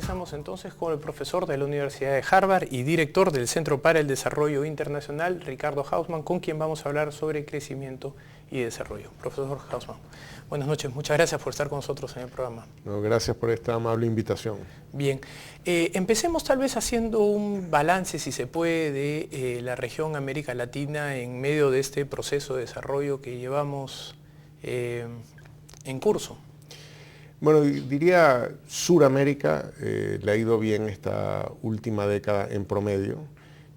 Conversamos entonces con el profesor de la Universidad de Harvard y director del Centro para el Desarrollo Internacional, Ricardo Hausmann, con quien vamos a hablar sobre crecimiento y desarrollo. Profesor Hausmann, buenas noches, muchas gracias por estar con nosotros en el programa. No, gracias por esta amable invitación. Bien, empecemos tal vez haciendo un balance, si se puede, de la región América Latina en medio de este proceso de desarrollo que llevamos en curso. Bueno, diría Suramérica le ha ido bien esta última década en promedio,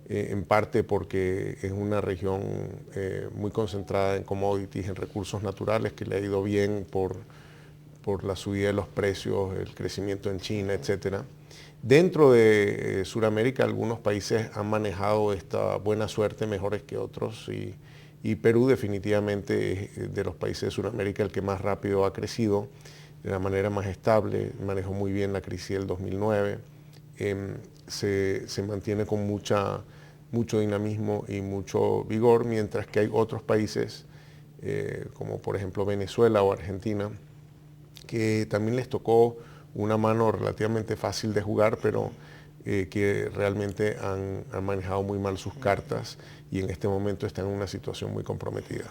en parte porque es una región muy concentrada en commodities, en recursos naturales, que le ha ido bien por la subida de los precios, el crecimiento en China, etc. Dentro de Suramérica, algunos países han manejado esta buena suerte mejores que otros y Perú definitivamente es de los países de Suramérica el que más rápido ha crecido, de la manera más estable, manejó muy bien la crisis del 2009, se mantiene con mucho dinamismo y mucho vigor, mientras que hay otros países, como por ejemplo Venezuela o Argentina, que también les tocó una mano relativamente fácil de jugar, pero que realmente han manejado muy mal sus cartas y en este momento están en una situación muy comprometida.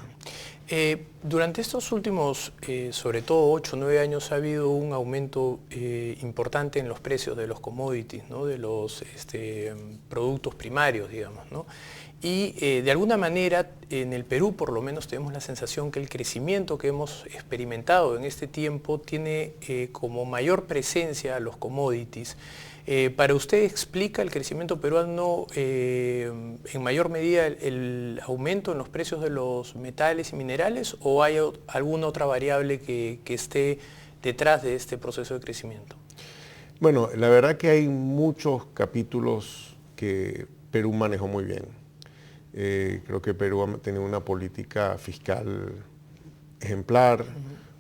Durante estos últimos, sobre todo 8 o 9 años, ha habido un aumento importante en los precios de los commodities, ¿no? De los productos primarios, digamos, ¿no? Y de alguna manera en el Perú por lo menos tenemos la sensación que el crecimiento que hemos experimentado en este tiempo tiene como mayor presencia a los commodities. ¿Para usted explica el crecimiento peruano en mayor medida el aumento en los precios de los metales y minerales o hay alguna otra variable que esté detrás de este proceso de crecimiento? Bueno, la verdad que hay muchos capítulos que Perú manejó muy bien. Creo que Perú ha tenido una política fiscal ejemplar,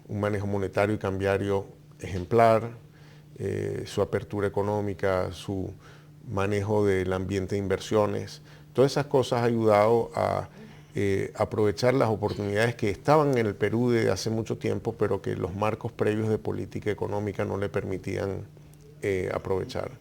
un manejo monetario y cambiario ejemplar, su apertura económica, su manejo del ambiente de inversiones. Todas esas cosas han ayudado a aprovechar las oportunidades que estaban en el Perú desde hace mucho tiempo, pero que los marcos previos de política económica no le permitían aprovechar.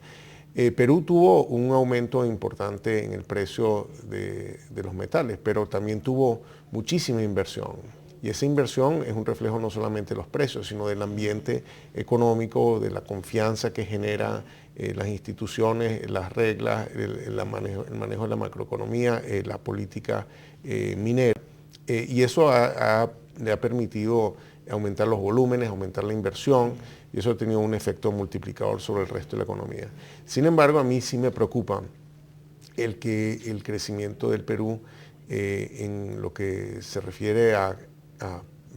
Perú tuvo un aumento importante en el precio de los metales, pero también tuvo muchísima inversión. Y esa inversión es un reflejo no solamente de los precios, sino del ambiente económico, de la confianza que genera las instituciones, las reglas, el manejo de la macroeconomía, la política minera. Y eso le ha permitido aumentar los volúmenes, aumentar la inversión, y eso ha tenido un efecto multiplicador sobre el resto de la economía. Sin embargo, a mí sí me preocupa que el crecimiento del Perú en lo que se refiere a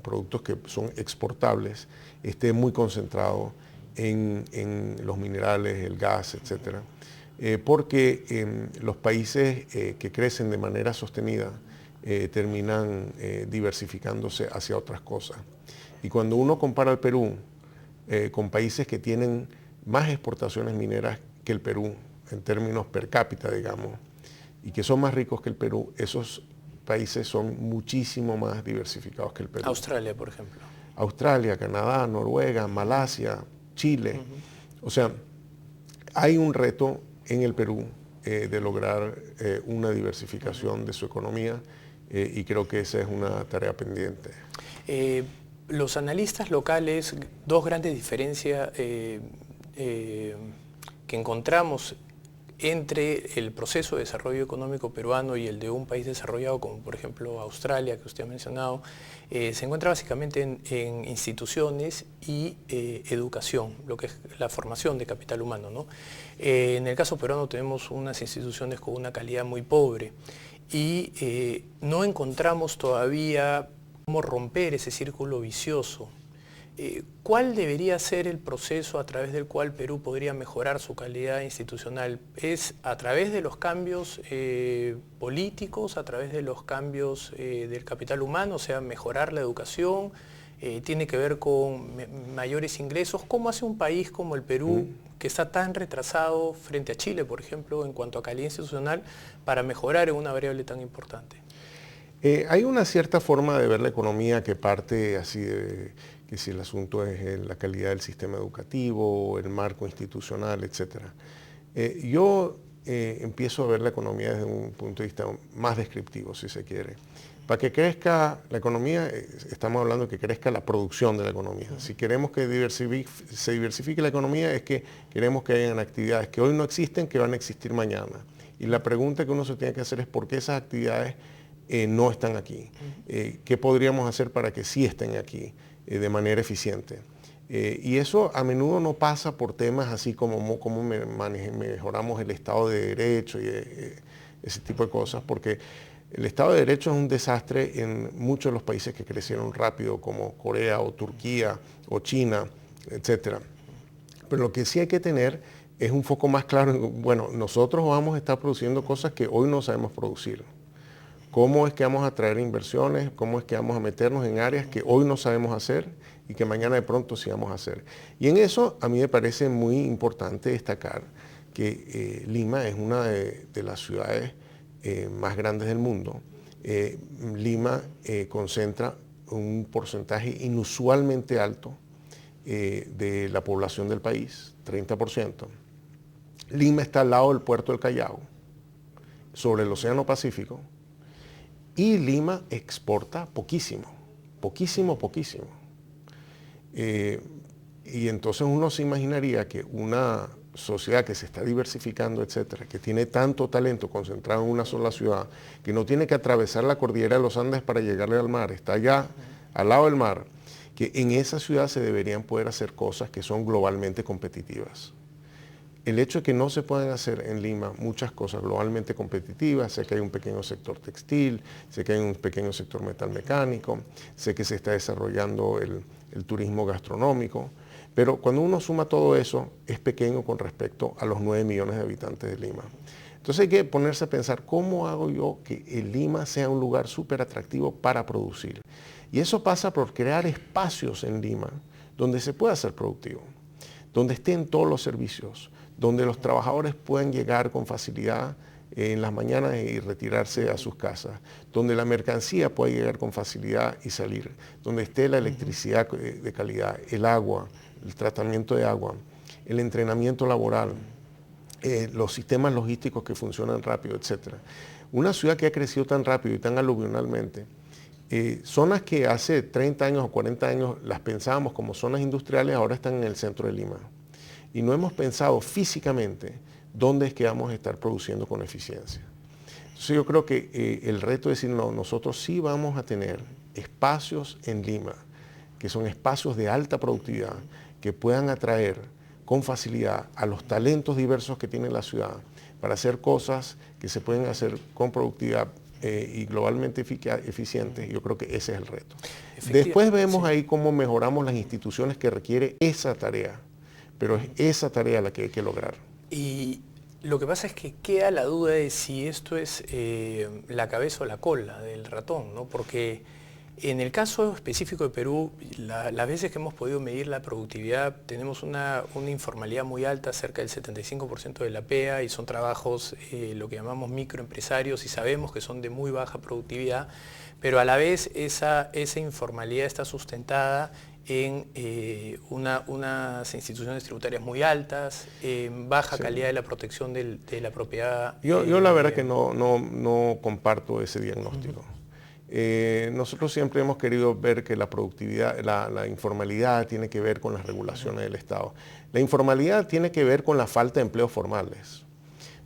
productos que son exportables esté muy concentrado en los minerales, el gas, etc. Porque los países que crecen de manera sostenida terminan diversificándose hacia otras cosas. Y cuando uno compara al Perú con países que tienen más exportaciones mineras que el Perú, en términos per cápita, digamos, y que son más ricos que el Perú, esos países son muchísimo más diversificados que el Perú. Australia, por ejemplo. Australia, Canadá, Noruega, Malasia, Chile. O sea, hay un reto en el Perú de lograr una diversificación de su economía y creo que esa es una tarea pendiente. Los analistas locales, dos grandes diferencias que encontramos entre el proceso de desarrollo económico peruano y el de un país desarrollado como por ejemplo Australia, que usted ha mencionado, se encuentra básicamente en instituciones y educación, lo que es la formación de capital humano, ¿no? En el caso peruano tenemos unas instituciones con una calidad muy pobre y no encontramos todavía cómo romper ese círculo vicioso. ¿Cuál debería ser el proceso a través del cual Perú podría mejorar su calidad institucional? ¿Es a través de los cambios políticos, a través de los cambios del capital humano, o sea, mejorar la educación? ¿Tiene que ver con mayores ingresos? ¿Cómo hace un país como el Perú, que está tan retrasado frente a Chile, por ejemplo, en cuanto a calidad institucional, para mejorar en una variable tan importante? Hay una cierta forma de ver la economía que parte así que si el asunto es la calidad del sistema educativo, el marco institucional, etc. Yo empiezo a ver la economía desde un punto de vista más descriptivo, si se quiere. Para que crezca la economía, estamos hablando de que crezca la producción de la economía. Si queremos que se diversifique la economía, es que queremos que hayan actividades que hoy no existen, que van a existir mañana. Y la pregunta que uno se tiene que hacer es por qué esas actividades no están aquí. ¿Qué podríamos hacer para que sí estén aquí de manera eficiente? Y eso a menudo no pasa por temas así como cómo mejoramos el Estado de Derecho y ese tipo de cosas, porque el Estado de Derecho es un desastre en muchos de los países que crecieron rápido, como Corea o Turquía o China, etc. Pero lo que sí hay que tener es un foco más claro en, bueno, nosotros vamos a estar produciendo cosas que hoy no sabemos producir. ¿Cómo es que vamos a traer inversiones? ¿Cómo es que vamos a meternos en áreas que hoy no sabemos hacer y que mañana de pronto sí vamos a hacer? Y en eso a mí me parece muy importante destacar que Lima es una de las ciudades más grandes del mundo. Lima concentra un porcentaje inusualmente alto de la población del país, 30%. Lima está al lado del puerto del Callao, sobre el Océano Pacífico, y Lima exporta poquísimo, poquísimo. Y entonces uno se imaginaría que una sociedad que se está diversificando, etcétera, que tiene tanto talento concentrado en una sola ciudad, que no tiene que atravesar la cordillera de los Andes para llegarle al mar, está allá al lado del mar, que en esa ciudad se deberían poder hacer cosas que son globalmente competitivas. El hecho de que no se puedan hacer en Lima muchas cosas globalmente competitivas, sé que hay un pequeño sector textil, sé que hay un pequeño sector metalmecánico, sé que se está desarrollando el turismo gastronómico, pero cuando uno suma todo eso, es pequeño con respecto a los 9 millones de habitantes de Lima. Entonces hay que ponerse a pensar, ¿cómo hago yo que Lima sea un lugar súper atractivo para producir? Y eso pasa por crear espacios en Lima donde se pueda ser productivo, donde estén todos los servicios, donde los trabajadores puedan llegar con facilidad en las mañanas y retirarse a sus casas, donde la mercancía pueda llegar con facilidad y salir, donde esté la electricidad de calidad, el agua, el tratamiento de agua, el entrenamiento laboral, los sistemas logísticos que funcionan rápido, etc. Una ciudad que ha crecido tan rápido y tan aluvionalmente, zonas que hace 30 años o 40 años las pensábamos como zonas industriales, ahora están en el centro de Lima. Y no hemos pensado físicamente dónde es que vamos a estar produciendo con eficiencia. Entonces yo creo que el reto es decir, no, nosotros sí vamos a tener espacios en Lima, que son espacios de alta productividad, que puedan atraer con facilidad a los talentos diversos que tiene la ciudad para hacer cosas que se pueden hacer con productividad y globalmente eficientes. Yo creo que ese es el reto. Después vemos ahí cómo mejoramos las instituciones que requiere esa tarea, pero es esa tarea la que hay que lograr. Y lo que pasa es que queda la duda de si esto es la cabeza o la cola del ratón, ¿no? Porque en el caso específico de Perú, las veces que hemos podido medir la productividad, tenemos una informalidad muy alta, cerca del 75% de la PEA, y son trabajos, lo que llamamos microempresarios, y sabemos que son de muy baja productividad, pero a la vez esa informalidad está sustentada en unas instituciones tributarias muy altas, baja calidad de la protección de la propiedad. Yo la verdad que no comparto ese diagnóstico. Nosotros siempre hemos querido ver que la productividad, la informalidad tiene que ver con las regulaciones del Estado. La informalidad tiene que ver con la falta de empleos formales.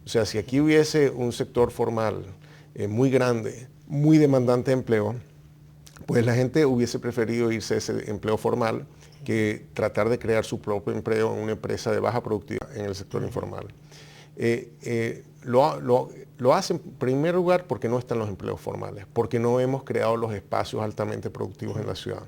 O sea, si aquí hubiese un sector formal muy grande, muy demandante de empleo, pues la gente hubiese preferido irse a ese empleo formal que tratar de crear su propio empleo en una empresa de baja productividad en el sector informal. Lo hacen en primer lugar porque no están los empleos formales, porque no hemos creado los espacios altamente productivos en la ciudad.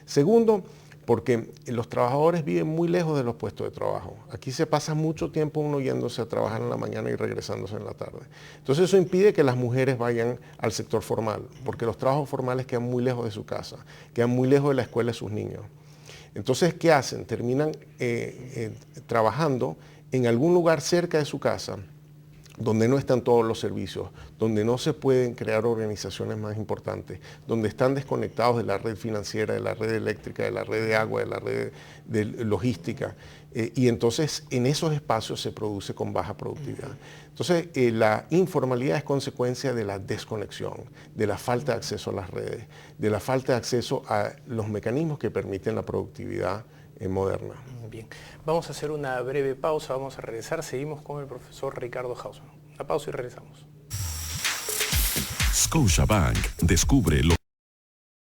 Segundo, porque los trabajadores viven muy lejos de los puestos de trabajo. Aquí se pasa mucho tiempo uno yéndose a trabajar en la mañana y regresándose en la tarde. Entonces eso impide que las mujeres vayan al sector formal, porque los trabajos formales quedan muy lejos de su casa, quedan muy lejos de la escuela de sus niños. Entonces, ¿qué hacen? Terminan trabajando en algún lugar cerca de su casa, donde no están todos los servicios, donde no se pueden crear organizaciones más importantes, donde están desconectados de la red financiera, de la red eléctrica, de la red de agua, de la red de logística. Y entonces en esos espacios se produce con baja productividad. Entonces la informalidad es consecuencia de la desconexión, de la falta de acceso a las redes, de la falta de acceso a los mecanismos que permiten la productividad moderna. Bien, vamos a hacer una breve pausa, vamos a regresar, seguimos con el profesor Ricardo Hausmann. Una pausa y regresamos. Scotiabank descubre lo